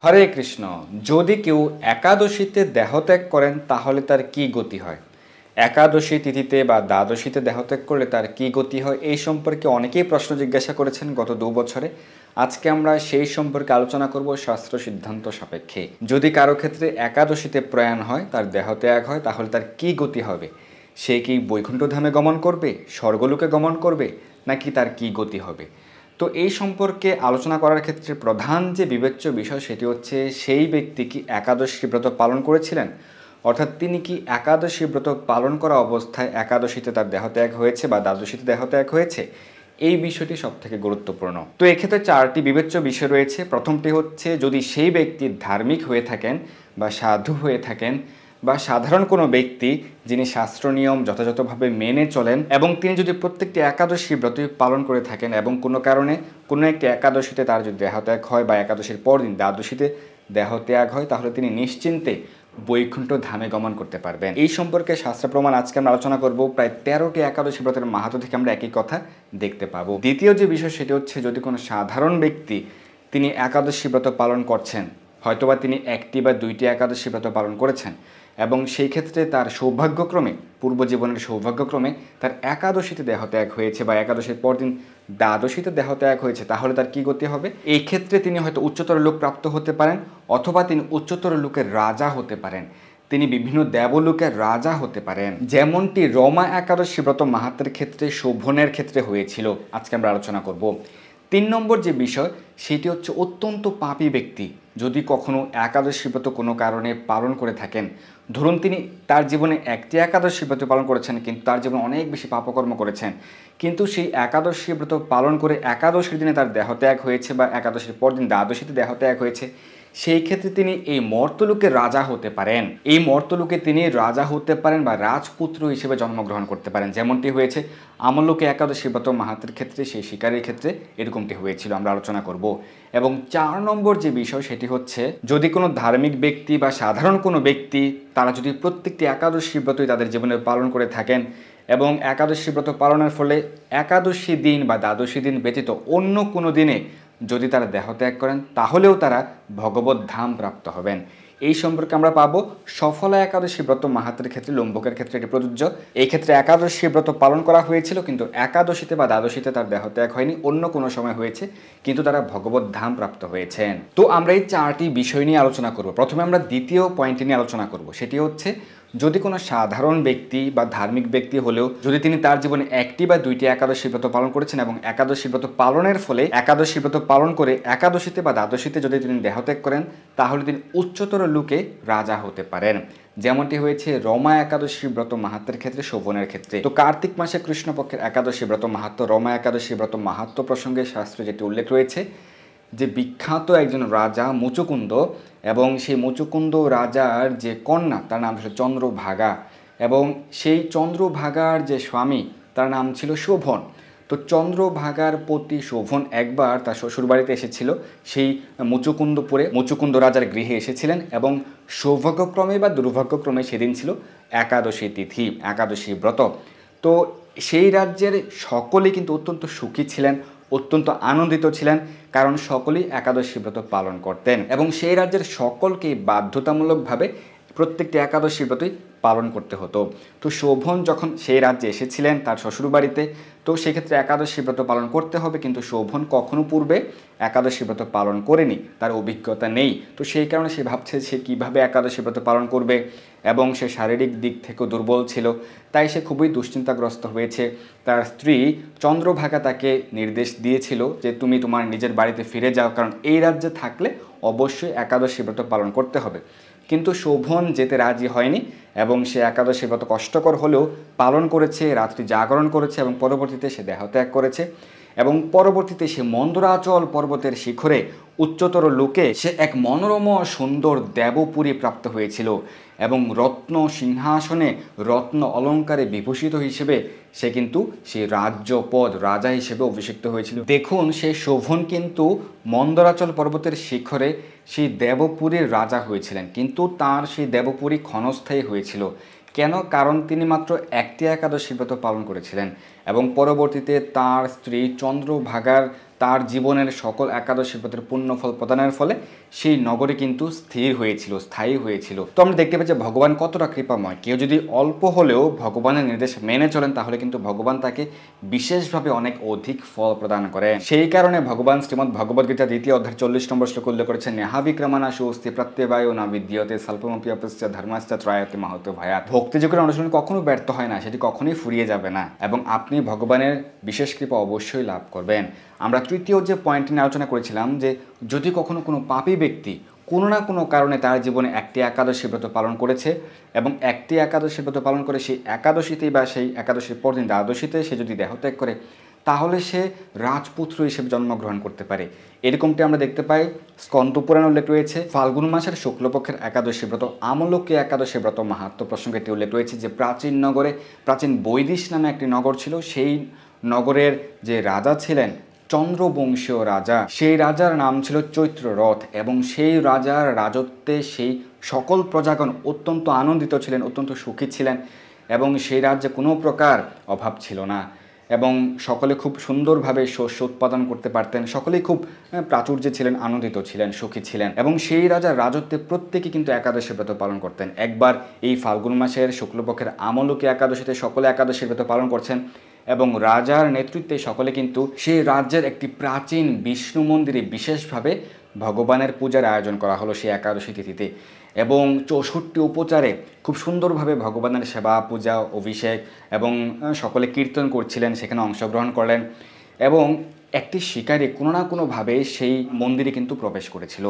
হরে কৃষ্ণ। যদি কেউ একাদশীতে দেহত্যাগ করেন তাহলে তার কি গতি হয়? একাদশী তিথিতে বা দ্বাদশীতে দেহত্যাগ করলে তার কি গতি হয়, এই সম্পর্কে অনেকেই প্রশ্ন জিজ্ঞাসা করেছেন গত 2 বছরে। আজকে আমরা সেই সম্পর্কে আলোচনা করব শাস্ত্র সিদ্ধান্ত সাপেক্ষে। যদি কারো ক্ষেত্রে একাদশীতে প্রয়াণ হয়, তার দেহত্যাগ হয়, তাহলে তার কি গতি হবে? সে কি বৈকুণ্ঠধামে গমন করবে, স্বর্গলোকে গমন করবে, নাকি তার কি গতি হবে? তো এই সম্পর্কে আলোচনা করার ক্ষেত্রে প্রধান যে বিবেচ্য বিষয় সেটি হচ্ছে সেই ব্যক্তি কি একাদশী ব্রত পালন করেছিলেন, অর্থাৎ তিনি কি একাদশী ব্রত পালন করা অবস্থায় একাদশীতে তার দেহত্যাগ হয়েছে বা দ্বাদশীতে দেহত্যাগ হয়েছে, এই বিষয়টি সবথেকে গুরুত্বপূর্ণ। তো এক্ষেত্রে 4টি বিবেচ্য বিষয় রয়েছে। প্রথমটি হচ্ছে যদি সেই ব্যক্তি ধার্মিক হয়ে থাকেন বা সাধু হয়ে থাকেন বা সাধারণ কোনো ব্যক্তি যিনি শাস্ত্র নিয়ম যথাযথভাবে মেনে চলেন এবং তিনি যদি প্রত্যেকটি একাদশী ব্রতই পালন করে থাকেন এবং কোনো কারণে কোনো একটি একাদশীতে তার যদি দেহত্যাগ হয় বা একাদশীর পরদিন দ্বাদশীতে দেহত্যাগ হয়, তাহলে তিনি নিশ্চিন্তে বৈকুণ্ঠ ধামে গমন করতে পারবেন। এই সম্পর্কে শাস্ত্র প্রমাণ আজকে আমরা আলোচনা করব। প্রায় 13টি একাদশী ব্রতের মাহাত্ম্য থেকে আমরা একই কথা দেখতে পাবো। দ্বিতীয় যে বিষয় সেটি হচ্ছে যদি কোনো সাধারণ ব্যক্তি তিনি একাদশী ব্রত পালন করছেন, হয়তোবা তিনি 1টি বা 2টি একাদশী ব্রত পালন করেছেন এবং সেই ক্ষেত্রে তার সৌভাগ্যক্রমে, পূর্বজীবনের সৌভাগ্যক্রমে তার একাদশীতে দেহত্যাগ হয়েছে বা একাদশীর পরদিন দ্বাদশীতে দেহত্যাগ হয়েছে, তাহলে তার কি গতি হবে? এই ক্ষেত্রে তিনি হয়তো উচ্চতর লোক প্রাপ্ত হতে পারেন, অথবা তিনি উচ্চতর লোকের রাজা হতে পারেন, তিনি বিভিন্ন দেবলোকের রাজা হতে পারেন, যেমনটি রমা একাদশী ব্রত মাহাত্ম্যের ক্ষেত্রে শোভনের ক্ষেত্রে হয়েছিল। আজকে আমরা আলোচনা করব। 3 নম্বর যে বিষয় সেটি হচ্ছে অত্যন্ত পাপী ব্যক্তি যদি কখনো একাদশী ব্রত কোনো কারণে পালন করে থাকেন, ধরুন তিনি তার জীবনে 1টি একাদশী ব্রত পালন করেছেন কিন্তু তার জীবনে অনেক বেশি পাপকর্ম করেছেন, কিন্তু সেই একাদশী ব্রত পালন করে একাদশীর দিনে তার দেহত্যাগ হয়েছে বা একাদশীর পরদিন দ্বাদশীতে দেহত্যাগ হয়েছে, সেই ক্ষেত্রে তিনি এই মর্তলোকের রাজা হতে পারেন। এই মর্তলোকে তিনি রাজা হতে পারেন বা রাজপুত্র হিসেবে জন্মগ্রহণ করতে পারেন, যেমনটি হয়েছে আমলোকে একাদশী ব্রত মাহাত্ম্যের ক্ষেত্রে, সেই শিকারের ক্ষেত্রে এরকমটি হয়েছিল, আমরা আলোচনা করব। এবং 4 নম্বর যে বিষয় সেটি হচ্ছে যদি কোনো ধার্মিক ব্যক্তি বা সাধারণ কোনো ব্যক্তি তারা যদি প্রত্যেকটি একাদশী ব্রতই তাদের জীবনে পালন করে থাকেন এবং একাদশী ব্রত পালনের ফলে একাদশী দিন বা দ্বাদশী দিন ব্যতীত অন্য কোনো দিনে যদি তারা দেহত্যাগ করেন, তাহলেও তারা ভগবত ধাম প্রাপ্ত হবেন। এই সম্পর্কে আমরা পাবো সফলা একাদশী ব্রত মাহাত্ম্যের ক্ষেত্রে, লম্বকের ক্ষেত্রে এটি প্রযোজ্য। এই ক্ষেত্রে একাদশী ব্রত পালন করা হয়েছিল কিন্তু একাদশীতে বা দ্বাদশীতে তার দেহত্যাগ হয়নি, অন্য কোনো সময় হয়েছে, কিন্তু তারা ভগবত ধাম প্রাপ্ত হয়েছেন। তো আমরা এই 4টি বিষয় নিয়ে আলোচনা করব। প্রথমে আমরা দ্বিতীয় পয়েন্টটি নিয়ে আলোচনা করব, সেটি হচ্ছে যদি কোনো সাধারণ ব্যক্তি বা ধার্মিক ব্যক্তি হলেও যদি তিনি তার জীবনে 1টি বা 2টি একাদশী ব্রত পালন করেছেন এবং একাদশী ব্রত পালনের ফলে একাদশী ব্রত পালন করে একাদশীতে বা দ্বাদশীতে যদি তিনি দেহত্যাগ করেন, তাহলে তিনি উচ্চতর লোকে রাজা হতে পারেন, যেমনটি হয়েছে রমা একাদশী ব্রত মাহাত্ম্যের ক্ষেত্রে, শোভনের ক্ষেত্রে। তো কার্তিক মাসে কৃষ্ণপক্ষের একাদশী ব্রত মাহাত্ম্য, রমা একাদশী ব্রত মাহাত্ম্য প্রসঙ্গে শাস্ত্রে যেটি উল্লেখ রয়েছে যে বিখ্যাত একজন রাজা মুচুকুন্দ এবং সেই মুচুকুন্দ রাজার যে কন্যা তার নাম ছিল চন্দ্রভাগা এবং সেই চন্দ্রভাগার যে স্বামী তার নাম ছিল শোভন। তো চন্দ্রভাগার পতি শোভন একবার তার শ্বশুরবাড়িতে এসেছিল, সেই মুচুকুন্দপুরে মুচুকুন্দ রাজার গৃহে এসেছিলেন এবং সৌভাগ্যক্রমে বা দুর্ভাগ্যক্রমে সেদিন ছিল একাদশী তিথি, একাদশী ব্রত। তো সেই রাজ্যের সকলেই কিন্তু অত্যন্ত সুখী ছিলেন, অত্যন্ত আনন্দিত ছিলেন, কারণ সকলেই একাদশী ব্রত পালন করতেন এবং সেই রাজ্যের সকলকেই বাধ্যতামূলকভাবে প্রত্যেকটি একাদশী ব্রতই পালন করতে হতো। তো শোভন যখন সেই রাজ্যে এসেছিলেন তার শ্বশুরবাড়িতে, তো সেক্ষেত্রে একাদশী ব্রত পালন করতে হবে, কিন্তু শোভন কখনো পূর্বে একাদশী ব্রত পালন করেনি, তার অভিজ্ঞতা নেই। তো সেই কারণে সে ভাবছে সে কীভাবে একাদশী ব্রত পালন করবে এবং সে শারীরিক দিক থেকেও দুর্বল ছিল, তাই সে খুবই দুশ্চিন্তাগ্রস্ত হয়েছে। তার স্ত্রী চন্দ্রভাগা তাকে নির্দেশ দিয়েছিল যে তুমি তোমার নিজের বাড়িতে ফিরে যাও, কারণ এই রাজ্যে থাকলে অবশ্যই একাদশী ব্রত পালন করতে হবে। কিন্তু শোভন যেতে রাজি হয়নি এবং সে একাদশী ব্রত কষ্টকর হলেও পালন করেছে, রাত্রি জাগরণ করেছে এবং পরবর্তীতে সে দেহত্যাগ করেছে এবং পরবর্তীতে সে মন্দরাচল পর্বতের শিখরে উচ্চতর লোকে সে এক মনোরম সুন্দর দেবপুরী প্রাপ্ত হয়েছিল এবং রত্ন সিংহাসনে রত্ন অলঙ্কারে বিভূষিত হিসেবে সে কিন্তু সেই রাজ্যপদ রাজা হিসেবে অভিষিক্ত হয়েছিল। দেখুন সে শোভন কিন্তু মন্দরাচল পর্বতের শিখরে সেই দেবপুরীর রাজা হয়েছিলেন, কিন্তু তার সেই দেবপুরী ক্ষণস্থায়ী হয়েছিল। কেন? কারণ তিনি মাত্র 1টি একাদশী ব্রত পালন করেছিলেন এবং পরবর্তীতে তার স্ত্রী চন্দ্রভাগার তার জীবনের সকল একাদশী ব্রতের পুণ্যফল প্রদানের ফলে সেই নগরে কিন্তু স্থির হয়েছিল, স্থায়ী হয়েছিল। তো আমরা দেখতে পাই যে ভগবান কতটা কৃপাময়। কেউ যদি অল্প হলেও ভগবানের নির্দেশ মেনে চলেন তাহলে কিন্তু ভগবান তাকে বিশেষভাবে অনেক অধিক ফল প্রদান করেন। সেই কারণে ভগবান শ্রীমদ্ ভগবদ্গীতা 2য় অধ্যায় 40 নম্বর শ্লোক উল্লেখ করেছেন, নেহা বিক্রমানাশু অস্তি প্রত্যবায়ো না বিদ্যতে স্বল্পমপি অপস্য ধর্মাশ্চ ত্রয়াতি মাহত ভয়াত। ভক্তিযোগের অনুশীলন কখনো ব্যর্থ হয় না, সেটি কখনোই ফুরিয়ে যাবে না এবং আপনি ভগবানের বিশেষ কৃপা অবশ্যই লাভ করবেন। আমরা তৃতীয় যে পয়েন্ট নিয়ে আলোচনা করেছিলাম যে যদি কখনো কোনো পাপী ব্যক্তি কোনো না কোনো কারণে তার জীবনে একটি একাদশী ব্রত পালন করেছে এবং একটি একাদশী ব্রত পালন করে সেই একাদশীতেই বা সেই একাদশীর পরদিন দ্বাদশীতে সে যদি দেহত্যাগ করে তাহলে সে রাজপুত্র হিসেবে জন্মগ্রহণ করতে পারে। এরকমটি আমরা দেখতে পাই স্কন্দ পুরাণে উল্লেখ রয়েছে। ফাল্গুন মাসের শুক্লপক্ষের একাদশী ব্রত আমলকী একাদশী ব্রত মাহাত্ম্য প্রসঙ্গে এটি উল্লেখ রয়েছে যে প্রাচীন নগরে প্রাচীন বৈদিশ নামে একটি নগর ছিল। সেই নগরের যে রাজা ছিলেন চন্দ্রবংশীয় রাজা, সেই রাজার নাম ছিল চৈত্ররথ এবং সেই রাজার রাজত্বে সেই সকল প্রজাগণ অত্যন্ত আনন্দিত ছিলেন, অত্যন্ত সুখী ছিলেন এবং সেই রাজ্যে কোনো প্রকার অভাব ছিল না এবং সকলে খুব সুন্দরভাবে শস্য উৎপাদন করতে পারতেন। সকলেই খুব প্রাচুর্যে ছিলেন, আনন্দিত ছিলেন, সুখী ছিলেন এবং সেই রাজার রাজত্বে প্রত্যেকে কিন্তু একাদশী ব্রত পালন করতেন। একবার এই ফাল্গুন মাসের শুক্লপক্ষের আমলকী একাদশীতে সকলে একাদশী ব্রত পালন করছেন এবং রাজার নেতৃত্বে সকলে কিন্তু সেই রাজ্যের একটি প্রাচীন বিষ্ণু মন্দিরে বিশেষভাবে ভগবানের পূজার আয়োজন করা হলো সেই একাদশী তিথিতে এবং 64 উপচারে খুব সুন্দরভাবে ভগবানের সেবা, পূজা, অভিষেক এবং সকলে কীর্তন করছিলেন, সেখানে অংশগ্রহণ করলেন এবং একটি শিকারী কোনো না কোনোভাবে সেই মন্দিরে কিন্তু প্রবেশ করেছিল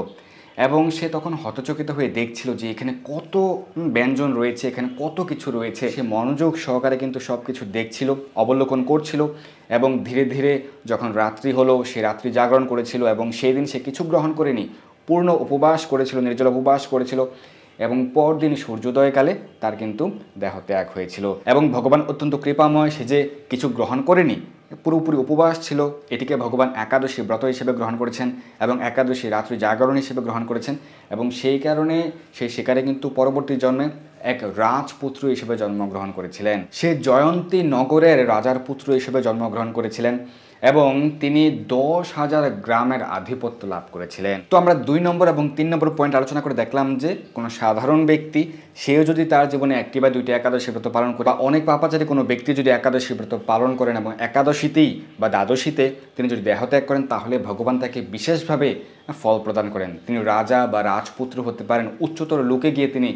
এবং সে তখন হতচকিত হয়ে দেখছিল যে এখানে কত ব্যঞ্জন রয়েছে, এখানে কত কিছু রয়েছে। সে মনোযোগ সহকারে কিন্তু সব কিছু দেখছিল, অবলোকন করছিল এবং ধীরে ধীরে যখন রাত্রি হলো সে রাত্রি জাগরণ করেছিল এবং সেই দিন সে কিছু গ্রহণ করেনি, পূর্ণ উপবাস করেছিল, নির্জল উপবাস করেছিল এবং পরদিন সূর্যোদয়কালে তার কিন্তু দেহত্যাগ হয়েছিল এবং ভগবান অত্যন্ত কৃপাময়, সে যে কিছু গ্রহণ করেনি, পুরোপুরি উপবাস ছিল, এটিকে ভগবান একাদশী ব্রত হিসেবে গ্রহণ করেছেন এবং একাদশী রাত্রি জাগরণ হিসেবে গ্রহণ করেছেন এবং সেই কারণে সেই শিকারে কিন্তু পরবর্তী জন্মে এক রাজপুত্র হিসেবে জন্মগ্রহণ করেছিলেন। সে জয়ন্তী নগরের রাজার পুত্র হিসেবে জন্মগ্রহণ করেছিলেন এবং তিনি 10,000 গ্রামের আধিপত্য লাভ করেছিলেন। তো আমরা 2 নম্বর এবং 3 নম্বর পয়েন্ট আলোচনা করে দেখলাম যে কোনো সাধারণ ব্যক্তি সেও যদি তার জীবনে একটি বা দুইটি একাদশী ব্রত পালন করে বা অনেক পাপাচারী কোনো ব্যক্তি যদি একাদশী ব্রত পালন করেন এবং একাদশীতেই বা দ্বাদশীতে তিনি যদি দেহত্যাগ করেন তাহলে ভগবান তাকে বিশেষভাবে ফল প্রদান করেন। তিনি রাজা বা রাজপুত্র হতে পারেন, উচ্চতর লোকে গিয়ে তিনি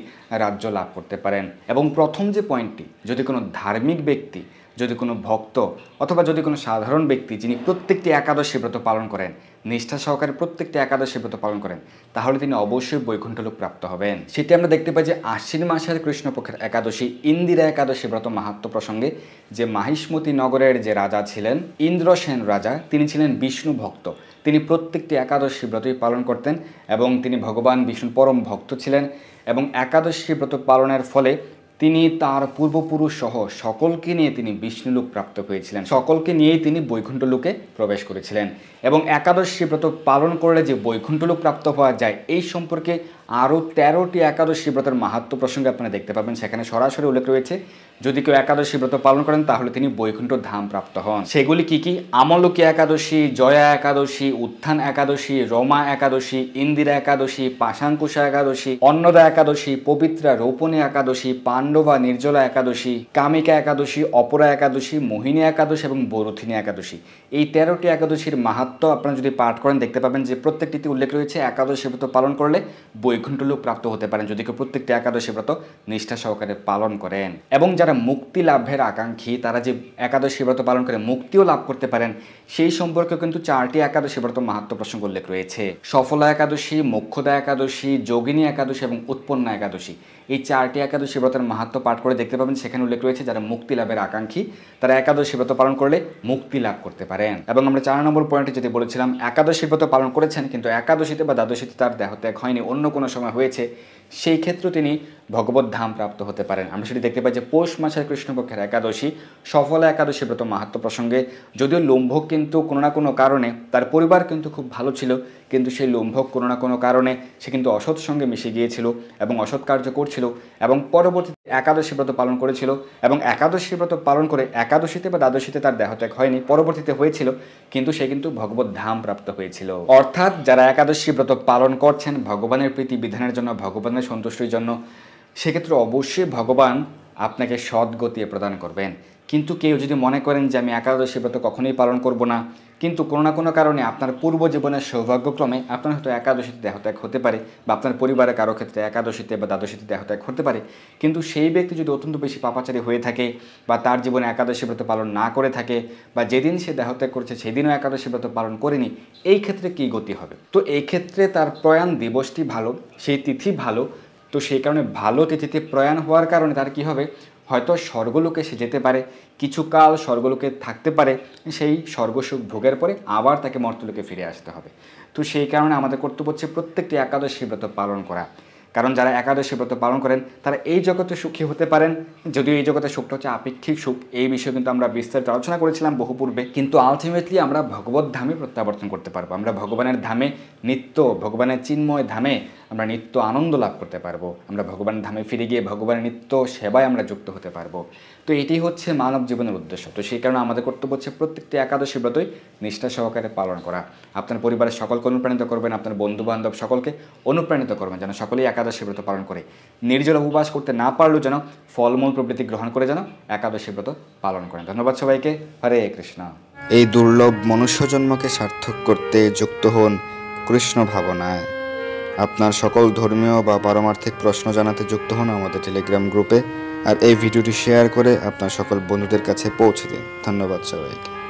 রাজ্য লাভ করতে পারেন। এবং প্রথম যে পয়েন্টটি, যদি কোনো ধার্মিক ব্যক্তি, যদি কোনো ভক্ত অথবা যদি কোনো সাধারণ ব্যক্তি যিনি প্রত্যেকটি একাদশী ব্রত পালন করেন, নিষ্ঠা সহকারে প্রত্যেকটি একাদশী ব্রত পালন করেন, তাহলে তিনি অবশ্যই বৈকুণ্ঠ লোক প্রাপ্ত হবেন। সেটি আমরা দেখতে পাই যে আশ্বিন মাসের কৃষ্ণপক্ষের একাদশী ইন্দিরা একাদশী ব্রত মাহাত্ম্য প্রসঙ্গে যে মাহিষ্মতি নগরের যে রাজা ছিলেন ইন্দ্রসেন রাজা, তিনি ছিলেন বিষ্ণু ভক্ত। তিনি প্রত্যেকটি একাদশী ব্রতই পালন করতেন এবং তিনি ভগবান বিষ্ণুর পরম ভক্ত ছিলেন এবং একাদশী ব্রত পালনের ফলে তিনি তার পূর্বপুরুষ সহ সকলকে নিয়ে তিনি বিষ্ণুলোক প্রাপ্ত হয়েছিলেন, সকলকে নিয়েই তিনি বৈকুণ্ঠ লোকে প্রবেশ করেছিলেন এবং একাদশী ব্রত পালন করলে যে বৈকুণ্ঠ লোক প্রাপ্ত হওয়া যায় এই সম্পর্কে আরও 13টি একাদশী ব্রতের মাহাত্ম্য প্রসঙ্গে আপনারা দেখতে পাবেন। সেখানে সরাসরি উল্লেখ রয়েছে যদি কেউ একাদশী ব্রত পালন করেন তাহলে তিনি বৈকুণ্ঠ ধাম প্রাপ্ত হন। সেগুলি কি কি? আমলকী একাদশী, জয়া একাদশী, উত্থান একাদশী, রমা একাদশী, ইন্দিরা একাদশী, পাশাঙ্কুশা একাদশী, অন্নদা একাদশী, পবিত্রা রৌপণী একাদশী, পাণ্ডবা নির্জলা একাদশী, কামিকা একাদশী, অপরা একাদশী, মোহিনী একাদশী এবং বরুথিনী একাদশী। এই 13টি একাদশীর মাহাত্ম্য আপনারা যদি পাঠ করেন দেখতে পাবেন যে প্রত্যেকটিতে উল্লেখ রয়েছে একাদশী ব্রত পালন করলে বৈকুণ্ঠ লোক প্রাপ্ত হতে পারেন যদি কেউ প্রত্যেকটি একাদশী ব্রত নিষ্ঠা সহকারে পালন করেন। এবং যারা মুক্তি লাভের আকাঙ্ক্ষী তারা যে একাদশী ব্রত পালন করে মুক্তিও লাভ করতে পারেন সেই সম্পর্কে কিন্তু 4টি একাদশী ব্রত মাহাত্ম্য প্রসঙ্গ উল্লেখ রয়েছে। সফলা একাদশী, মোক্ষদা একাদশী, যোগিনী একাদশী এবং উৎপন্না একাদশী। এই 4টি একাদশী ব্রতের মাহাত্ম্য পাঠ করে দেখতে পাবেন সেখানে উল্লেখ রয়েছে যারা মুক্তি লাভের আকাঙ্ক্ষী তারা একাদশী ব্রত পালন করলে মুক্তি লাভ করতে পারেন। এবং আমরা 4 নম্বর পয়েন্টে যদি বলেছিলাম একাদশী ব্রত পালন করেছেন কিন্তু একাদশীতে বা দ্বাদশীতে তার দেহত্যাগ হয়নি, অন্য কোনো সময় হয়েছে, সেই ক্ষেত্রে তিনি ভগবত ধাম প্রাপ্ত হতে পারেন। আমরা সেটি দেখতে পাই যে পৌষ মাসের কৃষ্ণপক্ষের একাদশী সফলা একাদশী ব্রত মাহাত্ম্য প্রসঙ্গে যদিও লম্ভক কিন্তু কোনো না কোনো কারণে তার পরিবার কিন্তু খুব ভালো ছিল কিন্তু সেই লম্ভক কোনো না কোনো কারণে সে কিন্তু অসৎ সঙ্গে মিশে গিয়েছিল এবং অসৎ কার্য করছিল করছিল এবং পরবর্তীতে একাদশী ব্রত পালন করেছিল এবং একাদশী ব্রত পালন করে একাদশীতে বা দ্বাদশীতে তার দেহত্যাগ হয়নি, পরবর্তীতে হয়েছিল, কিন্তু সে কিন্তু ভগবত ধাম প্রাপ্ত হয়েছিল। অর্থাৎ যারা একাদশী ব্রত পালন করছেন ভগবানের প্রীতি বিধানের জন্য, ভগবানের সন্তুষ্টির জন্য, সেক্ষেত্রে অবশ্যই ভগবান আপনাকে সদ্গতি প্রদান করবেন। কিন্তু কেউ যদি মনে করেন যে আমি একাদশী ব্রত কখনোই পালন করব না, কিন্তু কোনো না কোনো কারণে আপনার পূর্ব জীবনের সৌভাগ্যক্রমে আপনার হয়তো একাদশীতে দেহত্যাগ হতে পারে, বা আপনার পরিবারের কারো ক্ষেত্রে একাদশীতে বা দ্বাদশীতে দেহত্যাগ হতে পারে, কিন্তু সেই ব্যক্তি যদি অত্যন্ত বেশি পাপাচারী হয়ে থাকে বা তার জীবনে একাদশী ব্রত পালন না করে থাকে, বা যেদিন সে দেহত্যাগ করেছে সেদিনও একাদশী ব্রত পালন করেনি, এই ক্ষেত্রে কী গতি হবে? তো এই ক্ষেত্রে তার প্রয়াণ দিবসটি ভালো, সেই তিথি ভালো, তো সেই কারণে ভালো তিথিতে প্রয়াণ হওয়ার কারণে তার কী হবে, হয়তো স্বর্গলোকে সে যেতে পারে, কিছুকাল স্বর্গলোকে থাকতে পারে, সেই স্বর্গসুখ ভোগের পরে আবার তাকে মর্ত্যলোকে ফিরে আসতে হবে। তো সেই কারণে আমাদের কর্তব্য হচ্ছে প্রত্যেকটি একাদশী ব্রত পালন করা। কারণ যারা একাদশী ব্রত পালন করেন তারা এই জগতে সুখী হতে পারেন, যদিও এই জগতের সুখটা হচ্ছে আপেক্ষিক সুখ, এই বিষয়ে কিন্তু আমরা বিস্তারিত আলোচনা করেছিলাম বহু পূর্বে, কিন্তু আলটিমেটলি আমরা ভগবত ধামে প্রত্যাবর্তন করতে পারবো। আমরা ভগবানের ধামে নিত্য, ভগবানের চিন্ময় ধামে আমরা নিত্য আনন্দ লাভ করতে পারবো। আমরা ভগবানের ধামে ফিরে গিয়ে ভগবানের নিত্য সেবায় আমরা যুক্ত হতে পারবো। তো এটি হচ্ছে মানব জীবনের উদ্দেশ্য। তো সেই কারণে আমাদের কর্তব্য হচ্ছে প্রত্যেকটি একাদশী ব্রতই নিষ্ঠা সহকারে পালন করা। আপনার পরিবারের সকলকে অনুপ্রাণিত করবেন, আপনার বন্ধুবান্ধব সকলকে অনুপ্রাণিত করবেন যেন সকলেই একাদশী ব্রত পালন করে। নির্জল উপবাস করতে না পারলেও যেন ফলমূল প্রভৃতি গ্রহণ করে যেন একাদশী ব্রত পালন করেন। ধন্যবাদ সবাইকে। হরে কৃষ্ণ। এই দুর্লভ মনুষ্য জন্মকে সার্থক করতে যুক্ত হন কৃষ্ণ ভাবনায়। আপনার সকল ধর্মীয় বা পারমার্থিক প্রশ্ন জানাতে যুক্ত হন আমাদের টেলিগ্রাম গ্রুপে, আর এই ভিডিওটি শেয়ার করে আপনার সকল বন্ধুদের কাছে পৌঁছে দিন। ধন্যবাদ সবাইকে।